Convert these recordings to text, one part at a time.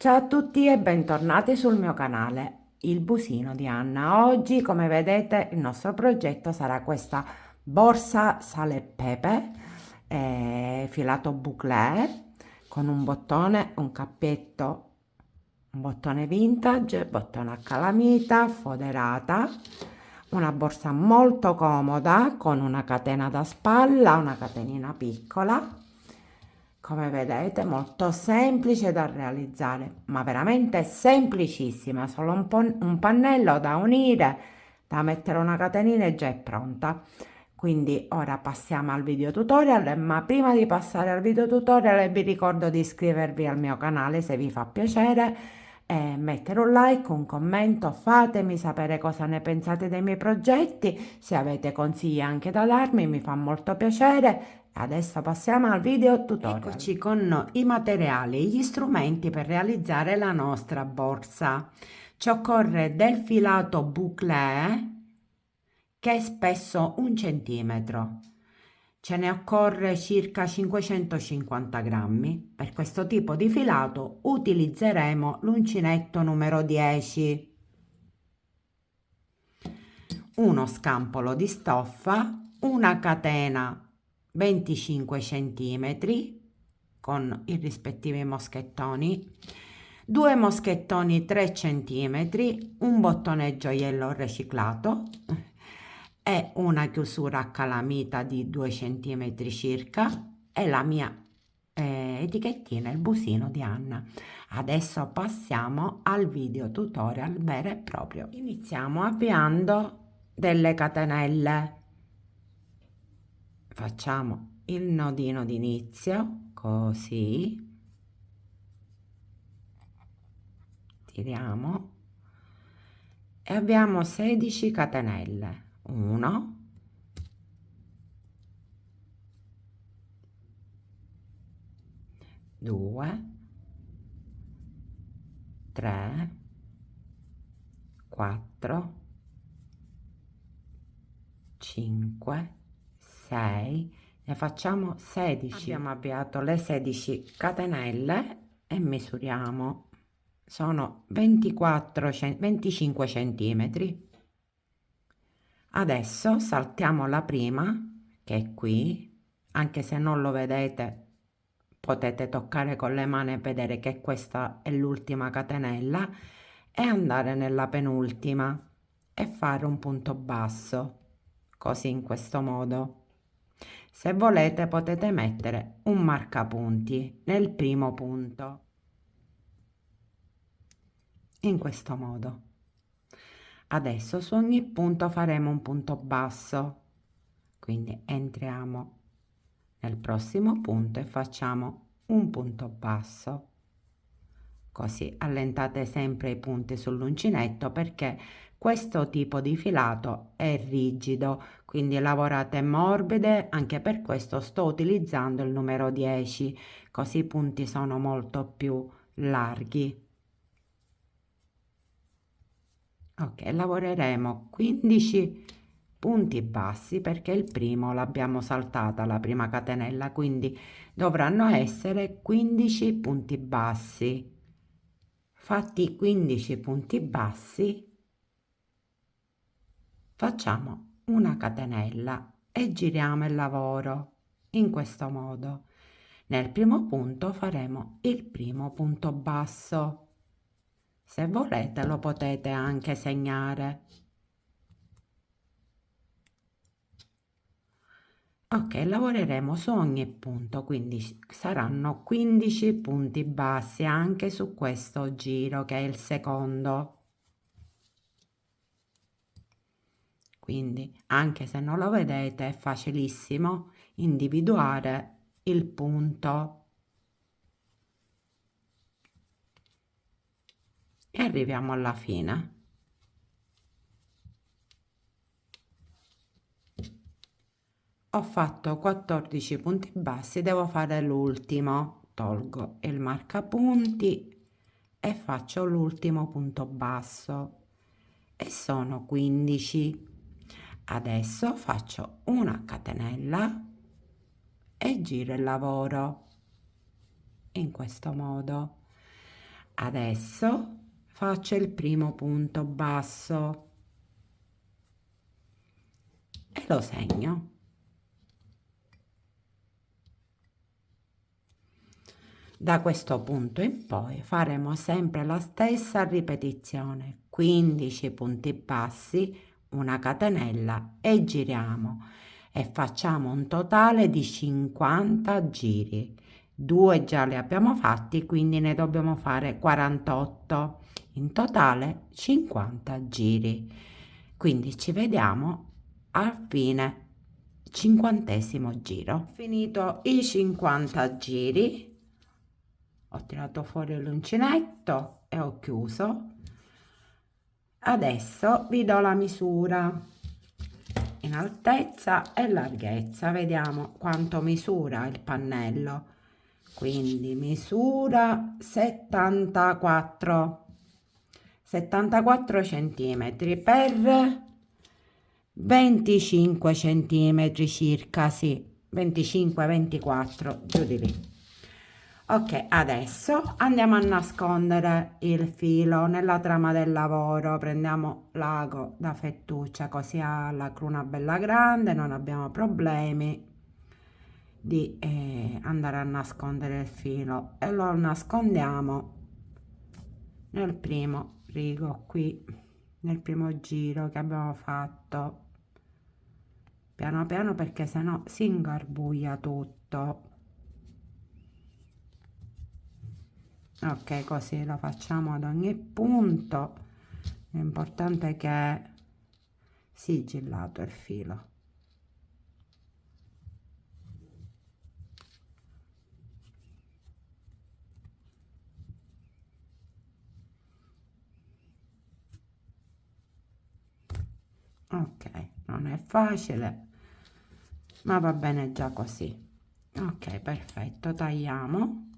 Ciao a tutti e bentornati sul mio canale, Il Busino di Anna. Oggi, come vedete, il nostro progetto sarà questa borsa sale e pepe, filato bouclé, con un bottone, un cappietto, un bottone vintage, bottone a calamita, foderata, una borsa molto comoda con una catena da spalla, una catenina piccola. Come vedete, molto semplice da realizzare, ma veramente semplicissima, solo un pannello da unire, da mettere una catenina e già è pronta. Quindi ora passiamo al video tutorial, ma prima di passare al video tutorial vi ricordo di iscrivervi al mio canale se vi fa piacere e mettere un like, un commento, fatemi sapere cosa ne pensate dei miei progetti, se avete consigli anche da darmi, mi fa molto piacere. Adesso passiamo al video tutorial. Eccoci con i materiali e gli strumenti per realizzare la nostra borsa. Ci occorre del filato bouclé che è spesso 1 centimetro. Ce ne occorre circa 550 grammi. Per questo tipo di filato utilizzeremo l'uncinetto numero 10, uno scampolo di stoffa, una catena 25 centimetri con i rispettivi moschettoni, due moschettoni 3 centimetri, un bottone gioiello riciclato e una chiusura a calamita di 2 centimetri circa e la mia etichettina, il busino di Anna. Adesso passiamo al video tutorial vero e proprio. Iniziamo avviando delle catenelle. Facciamo il nodino d'inizio così, tiriamo e abbiamo 16 catenelle. 1, 2, 3, 4, 5, 6, ne facciamo 16. Abbiamo avviato le 16 catenelle e misuriamo. Sono 25 centimetri. Adesso saltiamo la prima, che è qui, anche se non lo vedete potete toccare con le mani e vedere che questa è l'ultima catenella, e andare nella penultima e fare un punto basso, così in questo modo. Se volete potete mettere un marcapunti nel primo punto, in questo modo. Adesso su ogni punto faremo un punto basso, quindi entriamo nel prossimo punto e facciamo un punto basso, così allentate sempre i punti sull'uncinetto perché questo tipo di filato è rigido, quindi lavorate morbide. Anche per questo sto utilizzando il numero 10, così i punti sono molto più larghi. Ok, lavoreremo 15 punti bassi perché il primo l'abbiamo saltata la prima catenella, quindi dovranno essere 15 punti bassi. Fatti 15 punti bassi, facciamo una catenella e giriamo il lavoro in questo modo. Nel primo punto faremo il primo punto basso. Se volete lo potete anche segnare. Ok, lavoreremo su ogni punto, quindi saranno 15 punti bassi anche su questo giro che è il secondo. Quindi anche se non lo vedete è facilissimo individuare il punto. E arriviamo alla fine. Ho fatto 14 punti bassi, devo fare l'ultimo. Tolgo il marcapunti e faccio l'ultimo punto basso e sono 15. Adesso faccio una catenella e giro il lavoro in questo modo. Adesso faccio il primo punto basso e lo segno. Da questo punto in poi faremo sempre la stessa ripetizione, 15 punti bassi, una catenella e giriamo e facciamo un totale di 50 giri. 2 già li abbiamo fatti, quindi ne dobbiamo fare 48. In totale 50 giri. Quindi ci vediamo al fine 50° giro. Finito i 50 giri, ho tirato fuori l'uncinetto e ho chiuso. Adesso vi do la misura in altezza e larghezza, vediamo quanto misura il pannello. Quindi misura 74 centimetri per 25 centimetri circa, sì, 25-24, giù di lì. Ok, adesso andiamo a nascondere il filo nella trama del lavoro. Prendiamo l'ago da fettuccia così ha la cruna bella grande, non abbiamo problemi di andare a nascondere il filo e lo nascondiamo nel primo rigo qui, nel primo giro che abbiamo fatto, piano piano perché sennò si ingarbuglia tutto. Ok, così lo facciamo ad ogni punto. L'importante è che è sigillato il filo. Ok, non è facile, ma va bene già così. Ok, perfetto, tagliamo.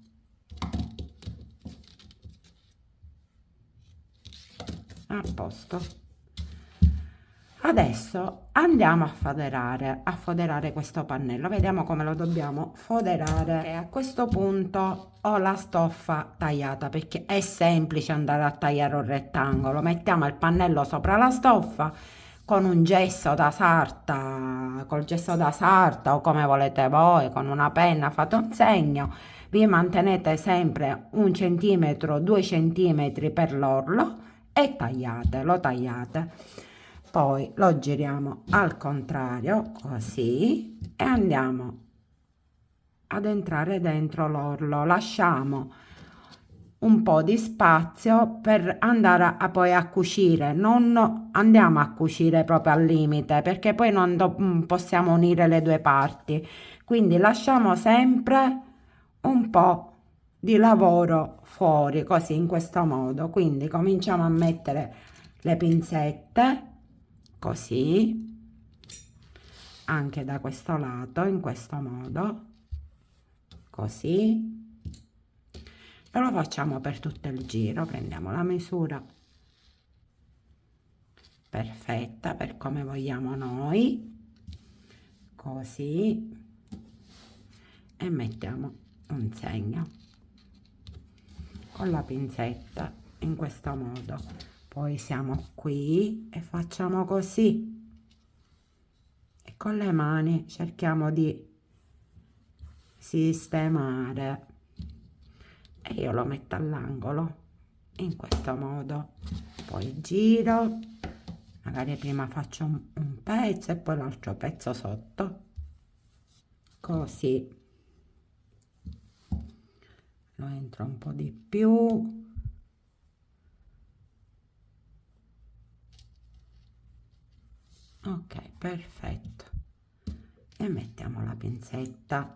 A posto. Adesso andiamo a foderare questo pannello. Vediamo come lo dobbiamo foderare. E a questo punto ho la stoffa tagliata perché è semplice andare a tagliare un rettangolo. Mettiamo il pannello sopra la stoffa con un gesso da sarta, col gesso da sarta o come volete voi, con una penna fate un segno. Vi mantenete sempre 1 centimetro, 2 centimetri per l'orlo e tagliate, lo tagliate. Poi lo giriamo al contrario così e andiamo ad entrare dentro l'orlo. Lasciamo un po' di spazio per andare poi a cucire. Non andiamo a cucire proprio al limite perché poi non possiamo unire le due parti. Quindi lasciamo sempre un po' di lavoro fuori così in questo modo. Quindi cominciamo a mettere le pinzette così anche da questo lato in questo modo così e lo facciamo per tutto il giro. Prendiamo la misura perfetta per come vogliamo noi così e mettiamo un segno con la pinzetta in questo modo. Poi siamo qui e facciamo così e con le mani cerchiamo di sistemare e io lo metto all'angolo in questo modo. Poi giro, magari prima faccio un pezzo e poi l'altro pezzo sotto così lo entro un po' di più. Ok, perfetto, e mettiamo la pinzetta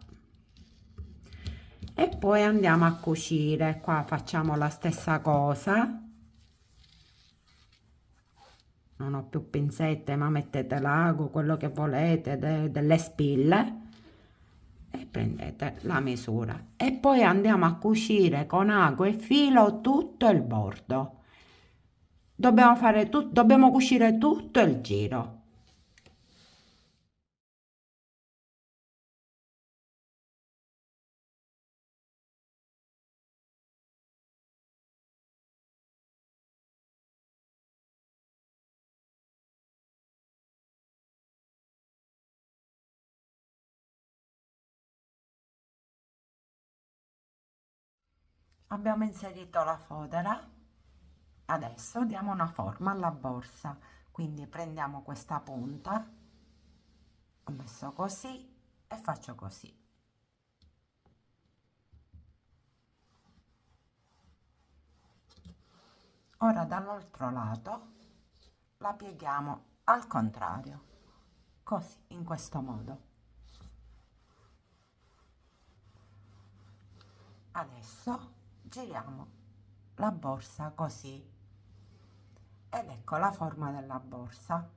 e poi andiamo a cucire. Qua facciamo la stessa cosa, non ho più pinzette ma mettete l'ago, quello che volete, delle spille e prendete la misura e poi andiamo a cucire con ago e filo tutto il bordo. Dobbiamo cucire tutto il giro. Abbiamo inserito la fodera, adesso diamo una forma alla borsa, quindi prendiamo questa punta, ho messo così e faccio così. Ora dall'altro lato la pieghiamo al contrario, così, in questo modo. Adesso giriamo la borsa così ed ecco la forma della borsa.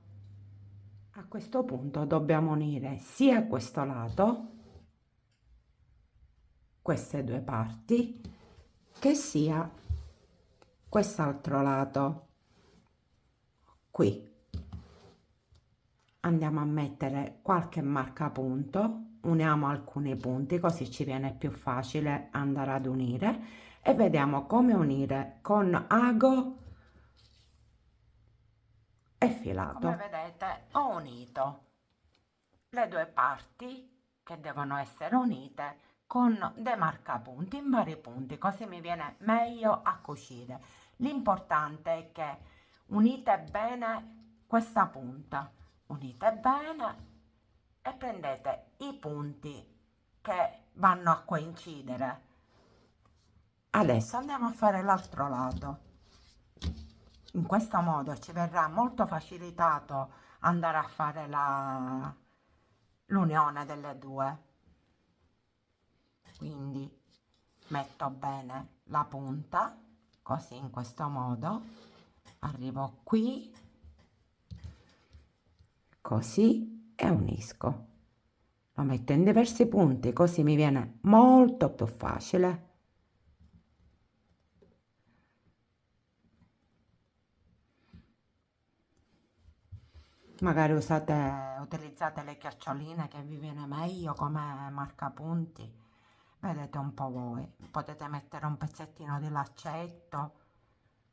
A questo punto dobbiamo unire sia questo lato, queste due parti, che sia quest'altro lato. Qui andiamo a mettere qualche marcapunto, uniamo alcuni punti così ci viene più facile andare ad unire e vediamo come unire con ago e filato. Come vedete ho unito le due parti che devono essere unite con dei marcapunti in vari punti, così mi viene meglio a cucire. L'importante è che unite bene questa punta, unite bene e prendete i punti che vanno a coincidere. Adesso andiamo a fare l'altro lato. In questo modo ci verrà molto facilitato andare a fare l'unione delle due. Quindi metto bene la punta, così in questo modo, arrivo qui, così e unisco. Lo metto in diversi punti, così mi viene molto più facile. Magari utilizzate le chioccioline che vi viene meglio come marcapunti. Vedete un po' voi. Potete mettere un pezzettino di laccetto,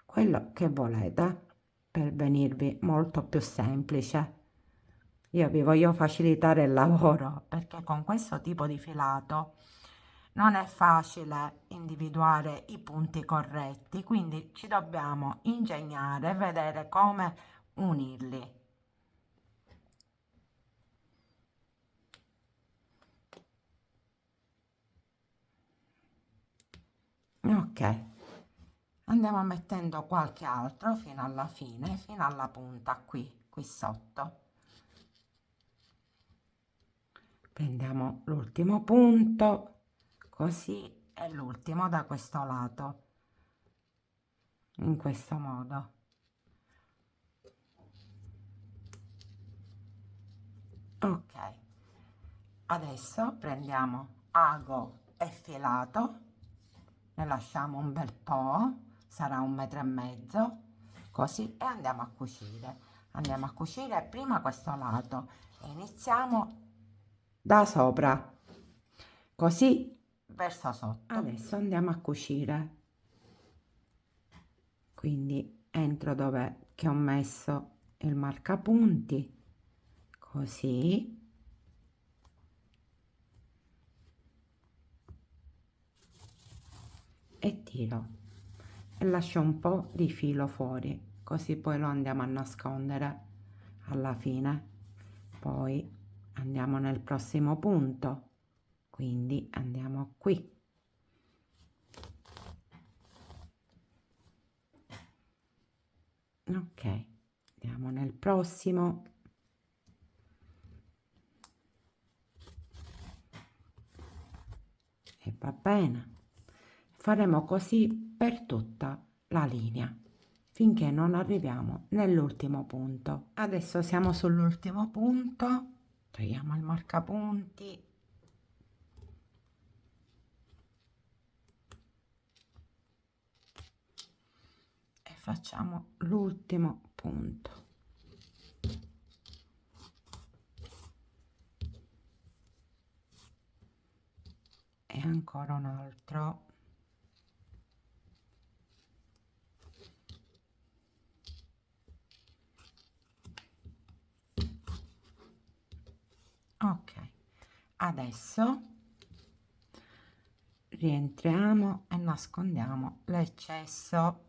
quello che volete, per venirvi molto più semplice. Io vi voglio facilitare il lavoro perché con questo tipo di filato non è facile individuare i punti corretti, quindi ci dobbiamo ingegnare e vedere come unirli. Ok, andiamo mettendo qualche altro fino alla fine, fino alla punta qui sotto. Prendiamo l'ultimo punto, così, e l'ultimo da questo lato, in questo modo. Ok, adesso prendiamo ago e filato, ne lasciamo un bel po', sarà 1,5 metri, così, e andiamo a cucire. Andiamo a cucire prima questo lato e iniziamo da sopra, così verso sotto. Adesso andiamo a cucire, quindi entro dove che ho messo il marcapunti, così, e tiro e lascio un po' di filo fuori, così poi lo andiamo a nascondere alla fine. Poi andiamo nel prossimo punto, quindi andiamo qui. Ok, andiamo nel prossimo. E va bene. Faremo così per tutta la linea finché non arriviamo nell'ultimo punto. Adesso siamo sull'ultimo punto, togliamo il marcapunti e facciamo l'ultimo punto. E ancora un altro. Ok, adesso rientriamo e nascondiamo l'eccesso.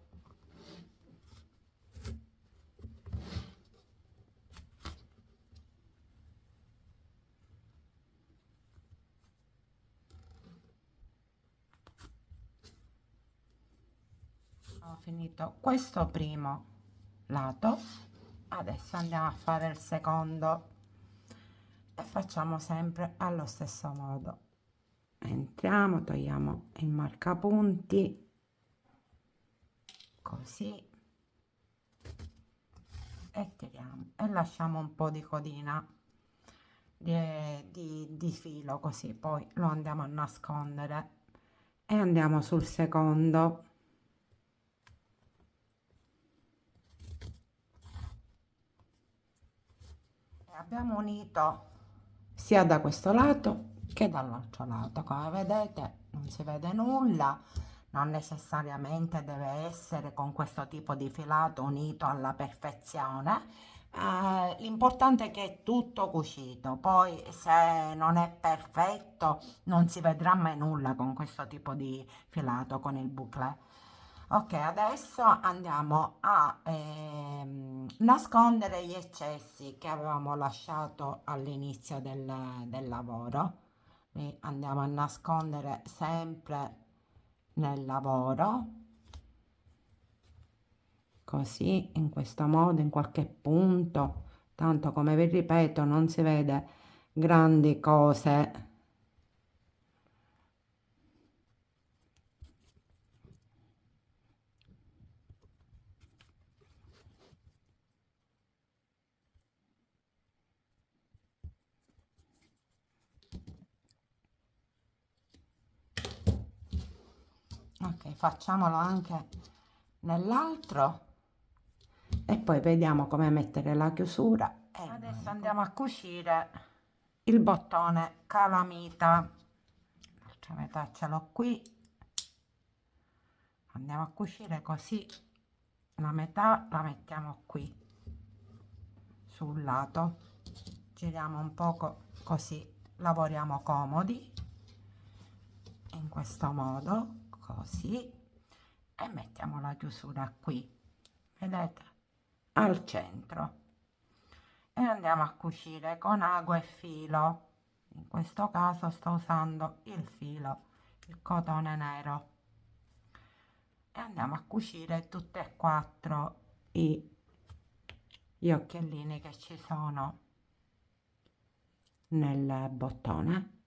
Ho finito questo primo lato, adesso andiamo a fare il secondo e facciamo sempre allo stesso modo. Entriamo, togliamo il marcapunti, così, e tiriamo e lasciamo un po' di codina di filo, così poi lo andiamo a nascondere e andiamo sul secondo. E abbiamo unito sia da questo lato che dall'altro lato. Come vedete non si vede nulla, non necessariamente deve essere con questo tipo di filato unito alla perfezione. L'importante è che è tutto cucito, poi se non è perfetto non si vedrà mai nulla con questo tipo di filato, con il bouclé. Ok, adesso andiamo a nascondere gli eccessi che avevamo lasciato all'inizio del lavoro. Li andiamo a nascondere sempre nel lavoro, così, in questo modo, in qualche punto. Tanto, come vi ripeto, non si vede grandi cose. Ok, facciamolo anche nell'altro e poi vediamo come mettere la chiusura. E adesso andiamo a cucire il bottone calamita. L'altra metà ce l'ho qui, andiamo a cucire così, la metà la mettiamo qui sul lato, giriamo un poco così lavoriamo comodi, in questo modo, così, e mettiamo la chiusura qui, vedete, al centro, e andiamo a cucire con ago e filo. In questo caso sto usando il filo, il cotone nero, e andiamo a cucire tutte e quattro gli occhiellini che ci sono nel bottone.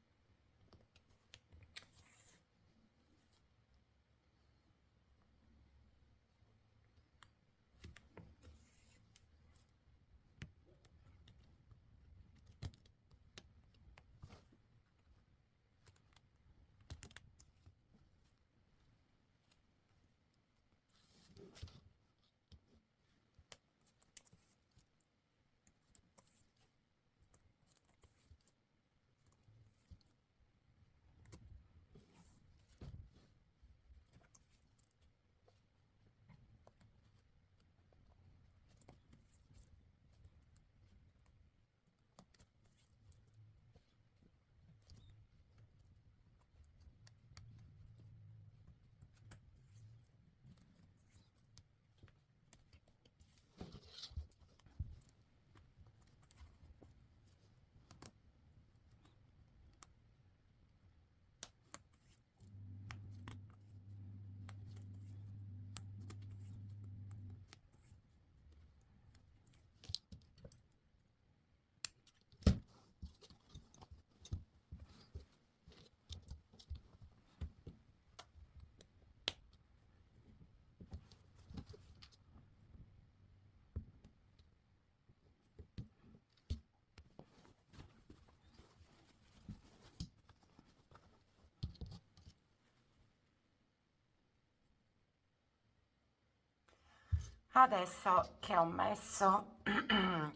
Adesso che ho messo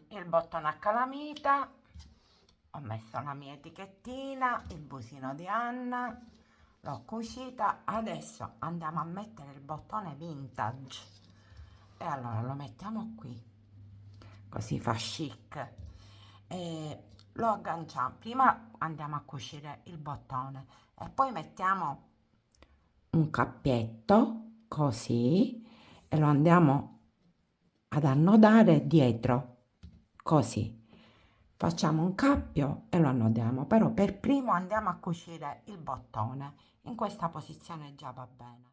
il bottone a calamita, ho messo la mia etichettina, il busino di Anna, l'ho cucita, adesso andiamo a mettere il bottone vintage e allora lo mettiamo qui, così fa chic, e lo agganciamo. Prima andiamo a cucire il bottone e poi mettiamo un cappietto così e lo andiamo ad annodare dietro, così. Facciamo un cappio e lo annodiamo, però per primo andiamo a cucire il bottone. In questa posizione già va bene.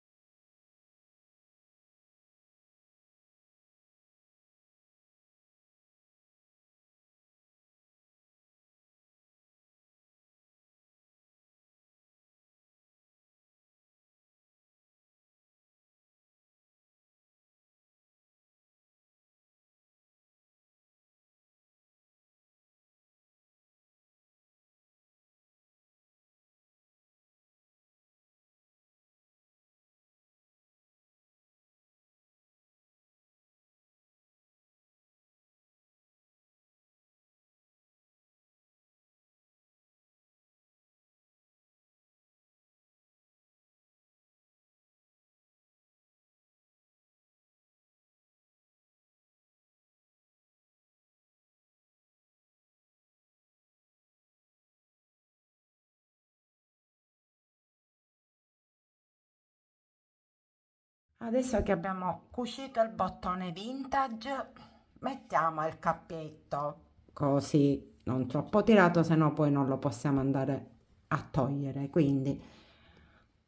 Adesso che abbiamo cucito il bottone vintage, mettiamo il cappietto così, non troppo tirato, se no poi non lo possiamo andare a togliere, quindi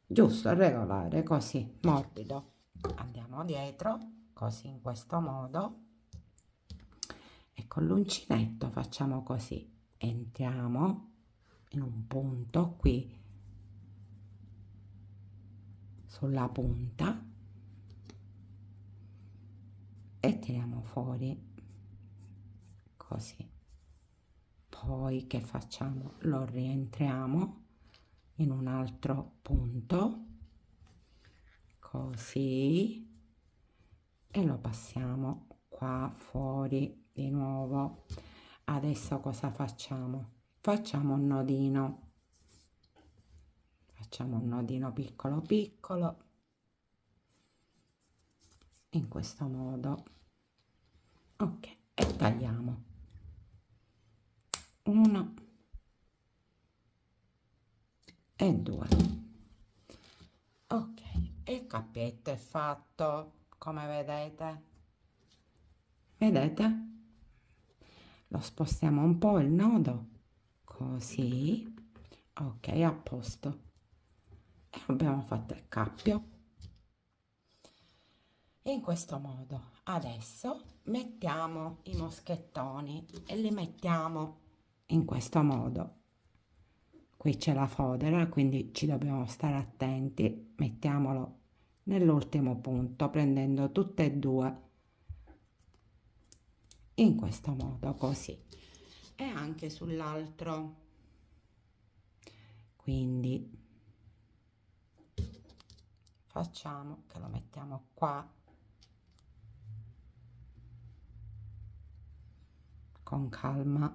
giusto regolare così, morbido. Andiamo dietro, così in questo modo, e con l'uncinetto facciamo così, entriamo in un punto qui sulla punta e tiriamo fuori così. Poi che facciamo? Lo rientriamo in un altro punto così e lo passiamo qua fuori di nuovo. Adesso cosa facciamo? Facciamo un nodino, piccolo piccolo in questo modo. Ok, e tagliamo uno e due. Ok, e il cappietto è fatto, come vedete. Vedete? Lo spostiamo un po' il nodo, così. Ok, a posto. E abbiamo fatto il cappio. In questo modo. Adesso mettiamo i moschettoni e li mettiamo in questo modo. Qui c'è la fodera, quindi ci dobbiamo stare attenti. Mettiamolo nell'ultimo punto, prendendo tutte e due in questo modo, così. E anche sull'altro. Quindi facciamo che lo mettiamo qua con calma.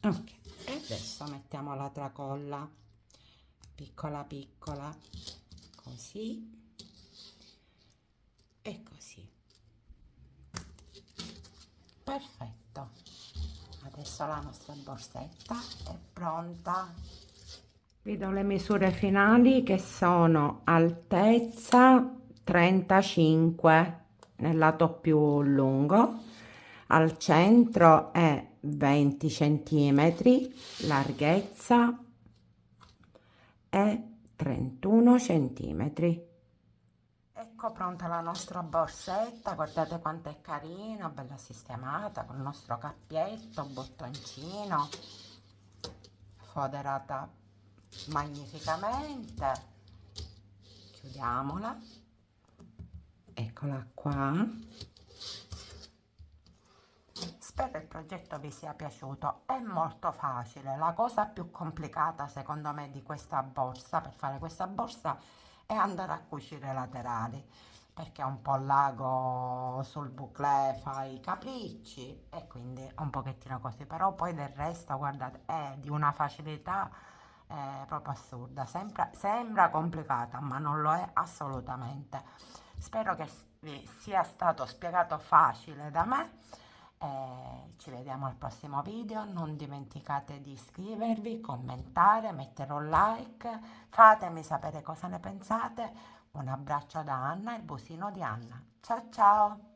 Ok, e adesso mettiamo la tracolla piccola piccola, così e così. Perfetto. Adesso la nostra borsetta è pronta. Vi do le misure finali che sono altezza 35 nel lato più lungo, al centro è 20 centimetri, larghezza è 31 centimetri. Ecco pronta la nostra borsetta, guardate quanto è carina, bella sistemata, con il nostro cappietto, bottoncino, foderata magnificamente. Chiudiamola, eccola qua. Spero il progetto vi sia piaciuto, è molto facile. La cosa più complicata secondo me di questa borsa, per fare questa borsa, è andare a cucire i laterali, perché un po' l'ago sul bouclé fa i capricci e quindi è un pochettino così, però poi del resto guardate è di una facilità proprio assurda. Sembra complicata ma non lo è assolutamente. Spero che vi sia stato spiegato facile da me Ci vediamo al prossimo video, non dimenticate di iscrivervi, commentare, mettere un like, fatemi sapere cosa ne pensate. Un abbraccio da Anna, il busino di Anna. Ciao ciao!